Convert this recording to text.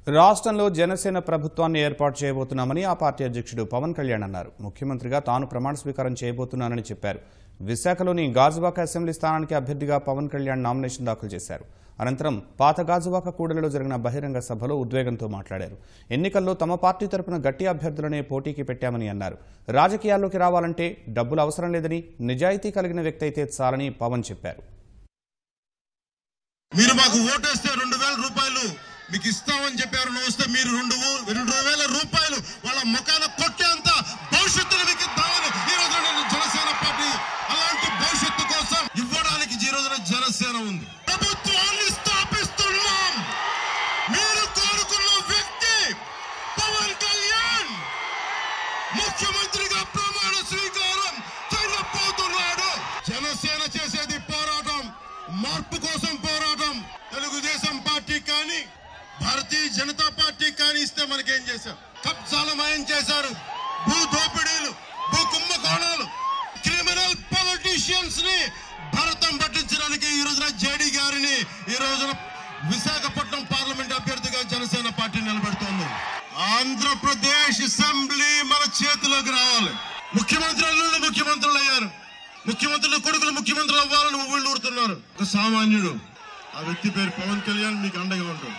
రాష్ట్రంలో జనసేన ప్రభుత్వాన్ని ఏర్పాటు చేయబోతున్నామని ఆ పార్టీ అధ్యక్షుడు పవన్ కళ్యాణ్ అన్నారు. ముఖ్యమంత్రిగా తాను ప్రమాణ స్వీకారం చేయబోతున్నానని చెప్పారు. విశాఖలోని గాజువాక అసెంబ్లీ స్థానానికి అభ్యర్థిగా పవన్ కళ్యాణ్ నామినేషన్ దాఖలు చేశారు. అనంతరం పాత గాజువాక కూడలిలో జరిగిన బహిరంగ సభలో ఉద్వేగంతో మాట్లాడారు. ఎన్నికల్లో తమ పార్టీ తరపున గట్టి అభ్యర్థులనే పోటీకి పెట్టామని అన్నారు. రాజకీయాల్లోకి రావాలంటే డబ్బులు అవసరం లేదని, నిజాయితీ కలిగిన వ్యక్తి అయితే చాలని పవన్ చెప్పారు. మీరు మాకు ఓటేస్తే 2000 రూపాయలు మీకు ఇస్తామని చెప్పారు. వస్తే మీరు 2000 రూపాయలు వాళ్ళ ముఖాన కొట్టేంత భవిష్యత్తును మీకు ఇద్దామని ఈ రోజున నేను జనసేన పార్టీ అలాంటి భవిష్యత్తు కోసం ఇవ్వడానికి ఈ రోజున జనసేన ఉంది. ప్రభుత్వాన్ని స్థాపిస్తున్నాం. మీరు కోరుకున్న వ్యక్తి పవన్ కళ్యాణ్ ముఖ్యమంత్రిగా ప్రమాణ స్వీకారం చేయబోతున్నాడు. జనసేన చేసేది పోరాటం, మార్పు కోసం పోరాటం. తెలుగుదేశం పార్టీ కానీ భారతీయ జనతా పార్టీ కానీ ఇస్తే మనకేం చేశారు? కబ్జాలు మాయం చేశారు, భూ దోపిడీలు, భూ కుంభకోణాలు, క్రిమినల్ పొలిటీషియన్స్ ని భరతం పట్టించడానికి ఈ రోజున జేడీ గారిని ఈ రోజున విశాఖపట్నం పార్లమెంట్ అభ్యర్థిగా జనసేన పార్టీ నిలబెడుతోంది. ఆంధ్రప్రదేశ్ అసెంబ్లీ మన చేతిలోకి రావాలి. ముఖ్యమంత్రులు అయ్యారు. ముఖ్యమంత్రుల కొడుకులు ముఖ్యమంత్రులు అవ్వాలని ఊళ్ళూరుతున్నారు. ఒక సామాన్యుడు, ఆ వ్యక్తి పేరు పవన్ కళ్యాణ్ మీకు అండగా ఉంటుంది.